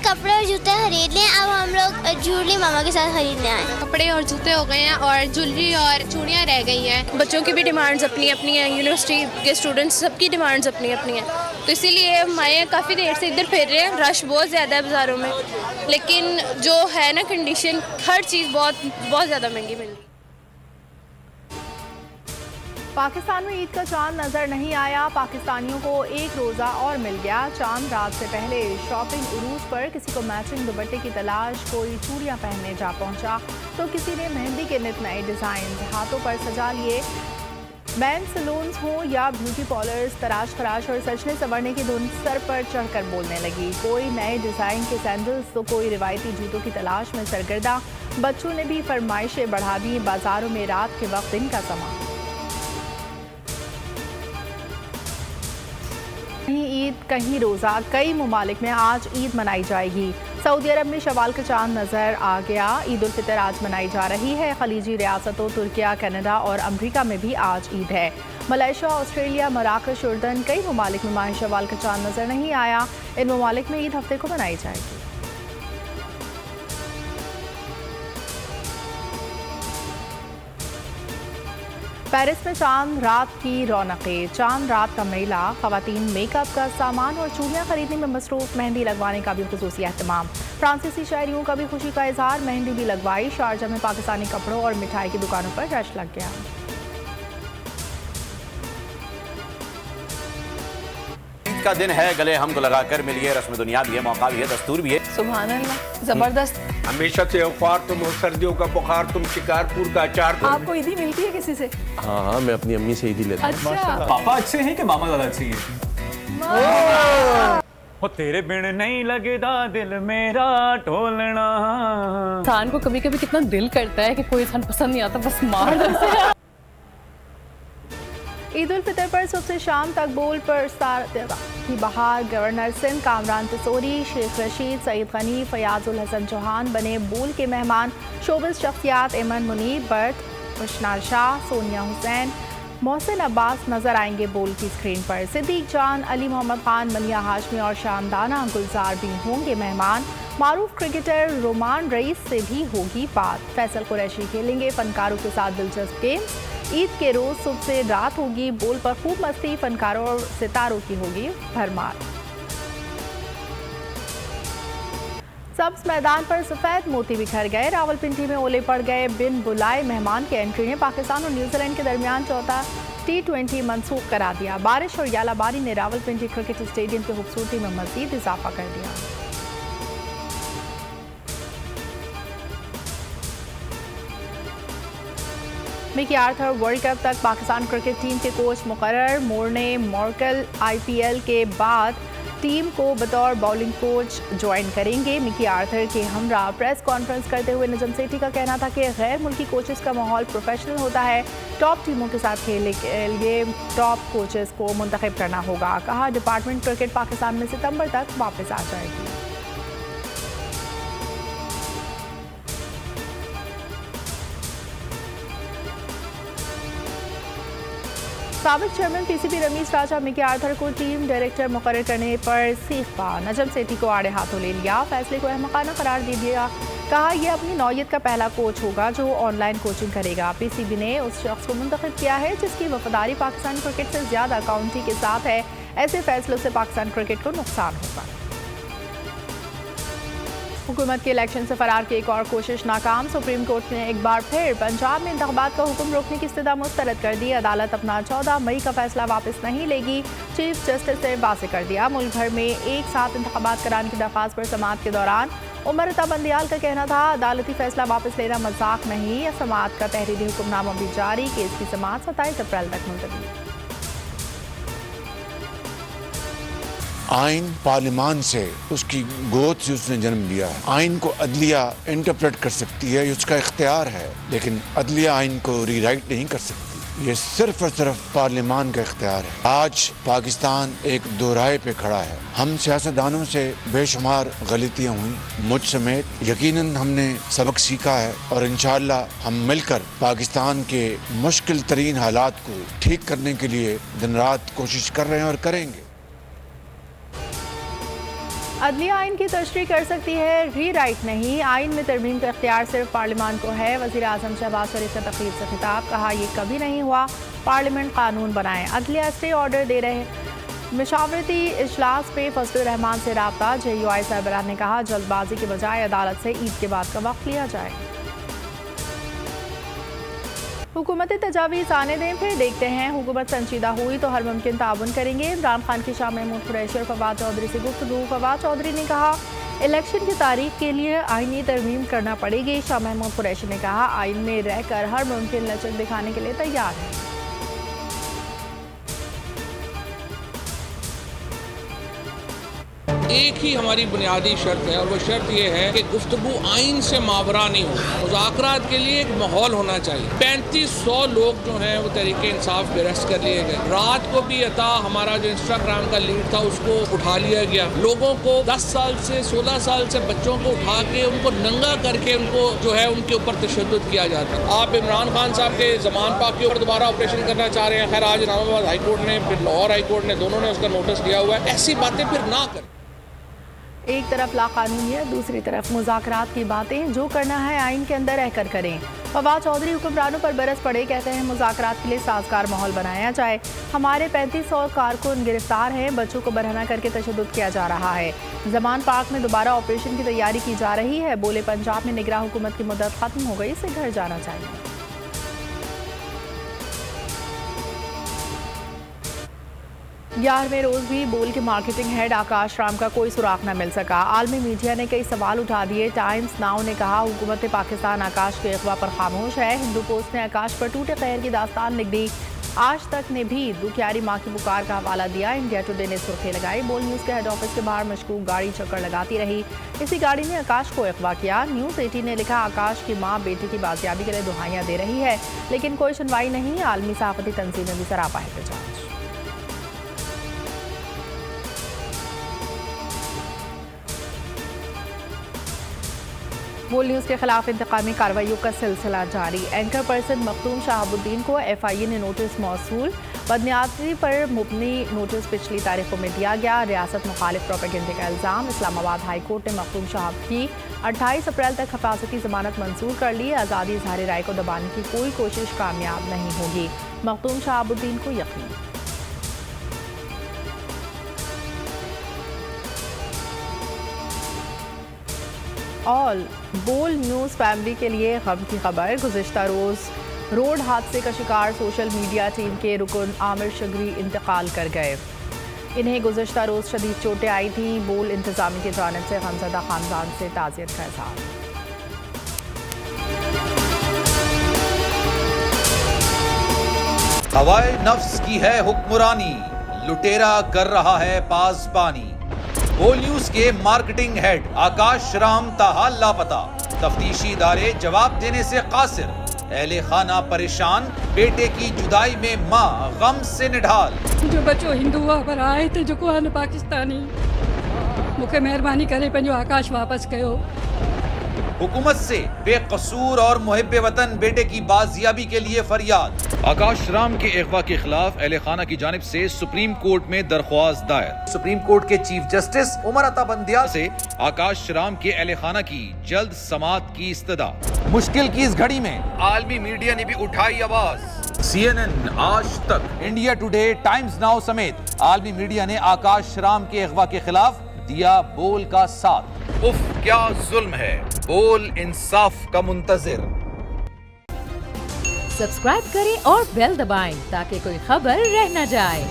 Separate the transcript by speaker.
Speaker 1: कपड़े और जूते खरीद लिए, अब हम लोग ज्वेलरी मामा के साथ खरीदने आए।
Speaker 2: कपड़े और जूते हो गए हैं और ज्वेलरी और चूड़ियाँ रह गई हैं। बच्चों की भी डिमांड्स अपनी अपनी हैं, यूनिवर्सिटी के स्टूडेंट्स सबकी डिमांड्स अपनी अपनी हैं, तो इसीलिए हमारे काफ़ी देर से इधर फिर रहे हैं। रश बहुत ज़्यादा है बाज़ारों में, लेकिन जो है ना कंडीशन, हर चीज़ बहुत बहुत ज़्यादा महंगी मिल रही है।
Speaker 3: पाकिस्तान में ईद का चांद नजर नहीं आया, पाकिस्तानियों को एक रोज़ा और मिल गया। चांद रात से पहले शॉपिंग उरूज पर किसी को मैचिंग दुपट्टे की तलाश, कोई चूड़ियां पहनने जा पहुंचा तो किसी ने मेहंदी के नित नए डिज़ाइन हाथों पर सजा लिए। मैन सलून्स हों या ब्यूटी पार्लर्स, तराश खराश और सजने संवरने की धुन सर पर चढ़कर बोलने लगी। कोई नए डिज़ाइन के सैंडल्स तो कोई रिवायती जूतों की तलाश में सरगर्दा। बच्चों ने भी फरमाइशें बढ़ा दी। बाजारों में रात के वक्त दिन का समा। कहीं ईद कहीं रोज़ा, कई ममालिक में आज ईद मनाई जाएगी। सऊदी अरब में शवाल का चांद नज़र आ गया। ईद उल फितर आज मनाई जा रही है। खलीजी रियासतों तुर्किया, कनाडा और अमरीका में भी आज ईद है। मलेशिया, ऑस्ट्रेलिया, मराकश, उर्दन, कई ममालिक में माह शवाल का चांद नज़र नहीं आया। इन ममालिक में ईद हफ्ते को मनाई जाएगी। पेरिस में चांद रात की रौनकें, चांद रात का मेला, खवातीन मेकअप का सामान और चूड़ियां खरीदने में मसरूफ। मेहंदी लगवाने का भी खुसूसी एहतमाम। फ्रांसीसी शहरियों का भी खुशी का इजहार, मेहंदी भी लगवाई। शारजा में पाकिस्तानी कपड़ों और मिठाई की दुकानों पर रश लग गया।
Speaker 4: का दिन है, गले हमको लगाकर मिलिए। रस्म दुनिया भी है, मौका भी है, दस्तूर भी है।
Speaker 2: सुभान अल्लाह, जबरदस्त।
Speaker 5: हमेशा से औफार तुम हो, सर्दियों का बुखार तुम, शिकारपुर का अचार तुम।
Speaker 2: आपको ईदी मिलती है किसी से?
Speaker 6: हाँ, मैं अपनी अम्मी से ईदी लेता हूँ।
Speaker 2: अच्छा,
Speaker 7: पापा अच्छे हैं कि मामा ज्यादा अच्छी है? हो तेरे बिन नहीं लगदा दिल मेरा टोलना।
Speaker 2: इंसान को कभी कभी कितना दिल करता है कि कोई इंसान पसंद नहीं आता, बस मार दे।
Speaker 3: ईद उल फितर पर सुबह से शाम तक बोल पर की बहार। गवर्नर सिंध कामरान तसोरी, शेख रशीद, सईद गनी, फयाजुल हसन चौहान बने बोल के मेहमान। शोबिस शख्सियात एमन मुनीर बर्थ, खुशनार शाह, सोनिया हुसैन, मोहसिन अब्बास नजर आएंगे बोल की स्क्रीन पर। सिद्दीक जान, अली मोहम्मद खान, मलिया हाशमी और शामदाना गुलजार भी होंगे मेहमान। मारूफ क्रिकेटर रोमान रईस से भी होगी बात। फैसल कुरैशी खेलेंगे फनकारों के साथ दिलचस्प गेम्स। ईद के रोज सुबह से रात होगी बोल पर खूब मस्ती, फनकारों और सितारों की होगी भरमार। सब्ज मैदान पर सफेद मोती बिखर गए। रावलपिंडी में ओले पड़ गए बिन बुलाए मेहमान की एंट्री ने पाकिस्तान और न्यूजीलैंड के दरमियान चौथा T20 मंसूख करा दिया। बारिश और यालाबारी ने रावलपिंडी क्रिकेट स्टेडियम की खूबसूरती में मजीद इजाफा कर दिया। मिकी आर्थर वर्ल्ड कप तक पाकिस्तान क्रिकेट टीम के कोच मुकर्रर। मोर्ने मॉर्कल IPL के बाद टीम को बतौर बॉलिंग कोच ज्वाइन करेंगे। मिकी आर्थर के हमरा प्रेस कॉन्फ्रेंस करते हुए नजम सेठी का कहना था कि गैर मुल्की कोचेस का माहौल प्रोफेशनल होता है। टॉप टीमों के साथ खेलने के लिए टॉप कोचेस को मुंतखब करना होगा। कहा डिपार्टमेंट क्रिकेट पाकिस्तान में सितंबर तक वापस आ जाएगी। साबिक चेयरमैन PCB रमीज राजा मिकी आर्थर को टीम डायरेक्टर मुकर्रर करने पर सीखा। नजम सेठी को आड़े हाथों ले लिया। फैसले को अहमकाना करार दे दिया। कहा यह अपनी नौयत का पहला कोच होगा जो ऑनलाइन कोचिंग करेगा। PCB ने उस शख्स को मुंतखब किया है जिसकी वफादारी पाकिस्तान क्रिकेट से ज्यादा काउंटी के साथ है। ऐसे फैसलों से पाकिस्तान क्रिकेट को नुकसान होगा। हुकूमत के इलेक्शन से फरार की एक और कोशिश नाकाम। सुप्रीम कोर्ट ने एक बार फिर पंजाब में इंतखाबात का हुक्म रोकने की इस्तदा मुस्तरद कर दी। अदालत अपना 14 मई का फैसला वापस नहीं लेगी। चीफ जस्टिस ने वाज़ेह कर दिया। मुल्क भर में एक साथ इंतखाबात कराने की दरख्वास्त पर समाअत के दौरान उमर अता बंदियाल का कहना था अदालती फैसला वापस लेना मजाक नहीं। यह समाअत का तहरीरी हुक्मनामा भी जारी। केस की समाअत 27 अप्रैल तक मुलतवी।
Speaker 8: आइन पार्लियामान से उसकी गोद से उसने जन्म लिया है। आइन को अदलिया इंटरप्रेट कर सकती है, उसका इख्तियार है, लेकिन अदलिया आइन को रीराइट नहीं कर सकती। ये सिर्फ और सिर्फ पार्लियामान का इख्तियार है। आज पाकिस्तान एक दोराहे पे खड़ा है। हम सियासतदानों से बेशुमार गलतियाँ हुई, मुझ समेत। यकीनन हमने सबक सीखा है और इंशाअल्लाह हम मिलकर पाकिस्तान के मुश्किल तरीन हालात को ठीक करने के लिए दिन रात कोशिश कर रहे हैं और करेंगे।
Speaker 3: अदलिया आइन की तशरीह कर सकती है, री राइट नहीं। आइन में तरमीम का इख्तियार सिर्फ पार्लियामान को है। वज़ीर आज़म शहबाज शरीफ का तकरीर से खिताब, कहा यह कभी नहीं हुआ, पार्लियामेंट कानून बनाए। अदलिया स्टे ऑर्डर दे रहे मशावरती इजलास पे फजलुर रहमान से राब्ता। JUI सरबराह ने कहा जल्दबाजी के बजाय अदालत से ईद के बाद का वक्त लिया जाए। हुकूमत तजावीज़ आने दें, फिर देखते हैं। हुकूमत संजीदा हुई तो हर मुमकिन ताउन करेंगे। इमरान खान की शाह महमूद कुरैशी और फवाद चौधरी से गुफ्तगू। फवाद चौधरी ने कहा इलेक्शन की तारीख के लिए आईनी तरमीम करना पड़ेगी। शाह महमूद कुरैशी ने कहा आइन में रहकर हर मुमकिन लचक दिखाने के लिए तैयार है।
Speaker 9: एक ही हमारी बुनियादी शर्त है और वो शर्त ये है कि गुफ्तगू आइन से मावरा नहीं हो, मुज़ाकरात के लिए एक माहौल होना चाहिए। 3500 लोग जो हैं वो तहरीक इंसाफ पे अरेस्ट कर लिए गए। रात को भी अता हमारा जो इंस्टाग्राम का लीड था उसको उठा लिया गया। लोगों को 10 साल से 16 साल से बच्चों को उठा के उनको नंगा करके उनको जो है उनके ऊपर तशद्दुद किया जाता है। आप इमरान खान साहब के ज़मान पाक के ऊपर दोबारा ऑपरेशन करना चाह रहे हैं। खैर आज इस्लामाबाद हाई कोर्ट ने फिर लाहौर हाई कोर्ट ने दोनों ने उसका नोटिस दिया हुआ है। ऐसी बातें फिर ना करें।
Speaker 3: एक तरफ लाकानूनियत, दूसरी तरफ मुज़ाकरात की बातें। जो करना है आइन के अंदर रहकर करें। फवाद चौधरी हुक्मरानों पर बरस पड़े, कहते हैं मुज़ाकरात के लिए साजगार माहौल बनाया जाए। हमारे 3500 कारकुन गिरफ्तार हैं, बच्चों को बरहना करके तशद्दुद किया जा रहा है। ज़मान पाक में दोबारा ऑपरेशन की तैयारी की जा रही है। बोले पंजाब में निगरान हुकूमत की मुद्दत खत्म हो गई, इसे घर जाना चाहिए। 11वें रोज भी बोल के मार्केटिंग हेड आकाश राम का कोई सुराग न मिल सका। आलमी मीडिया ने कई सवाल उठा दिए। टाइम्स नाउ ने कहा हुकूमत पाकिस्तान आकाश के अगवा पर खामोश है। हिंदू पोस्ट ने आकाश पर टूटे खैर की दास्तान लिख दी। आज तक ने भी दुखियारी माँ की पुकार का हवाला दिया। इंडिया टुडे ने सुर्खी लगाई, बोल न्यूज़ के हेड ऑफिस के बाहर मशकूक गाड़ी चक्कर लगाती रही, इसी गाड़ी ने आकाश को अगवा किया। न्यूज़ 18 ने लिखा आकाश की माँ बेटी की बाजियाबी के लिए दुहाइयाँ दे रही है, लेकिन कोई सुनवाई नहीं। आलमी सहाफ़ती तंजीमें भी सरापा एहतजाज। बोल न्यूज़ के खिलाफ इंतकामी कार्रवाइयों का सिलसिला जारी। एंकर पर्सन मखदूम शहाबुद्दीन को FIA ने नोटिस मौसूल। बदनियाती पर मुबनी नोटिस पिछली तारीखों में दिया गया। रियासत मुखालिफ प्रोपेगेंडे का इल्ज़ाम। इस्लामाबाद हाई कोर्ट ने मखदूम शहाब की 28 अप्रैल तक हिफाजती ज़मानत मंजूर कर ली। आज़ादी इज़हार राय को दबाने की कोई कोशिश कामयाब नहीं होगी, मखदूम शहाबुद्दीन को यकीन। ऑल बोल न्यूज़ फैमिली के लिए गम की खबर। गुज़िश्ता रोज़ रोड हादसे का शिकार सोशल मीडिया टीम के रुकन आमिर शगरी इंतकाल कर गए। इन्हें गुज़िश्ता रोज़ शदीद चोटें आई थीं। बोल इंतज़ामी की जानिब से गमज़दा ख़ानदान से ताज़ियत का इज़हार।
Speaker 4: हवाए नफ्स की है हुक्मरानी, लुटेरा कर रहा है पासबानी। बोल न्यूज के मार्केटिंग हेड आकाश राम ताहा लापता। तफ्तीशी इदारे जवाब देने से कासिर। अहले खाना परेशान, बेटे की जुदाई में माँ गम से निढाल।
Speaker 10: जो बच्चो हिंदू हुआ पर आए थे जो को पाकिस्तानी, मुझे मेहरबानी करे पंहिंजो आकाश वापस कयो।
Speaker 4: हुकूमत से बेकसूर और मुहिब्बे वतन बेटे की बाजियाबी के लिए फरियाद। आकाश राम के अगवा के खिलाफ अहले खाना की जानिब से सुप्रीम कोर्ट में दरख्वास्त दायर। सुप्रीम कोर्ट के चीफ जस्टिस उमर अता बंदियाल से आकाश राम के अहले खाना की जल्द समाअत की इस्तदा। मुश्किल की इस घड़ी में आलमी मीडिया ने भी उठाई आवाज। CNN, आज तक, इंडिया टुडे, टाइम्स नाउ समेत आलमी मीडिया ने आकाश राम के अगवा के खिलाफ दिया बोल का साथ। उफ क्या जुल्म है, बोल इंसाफ का मुंतजिर।
Speaker 11: सब्सक्राइब करें और बेल दबाएं ताकि कोई खबर रह न जाए।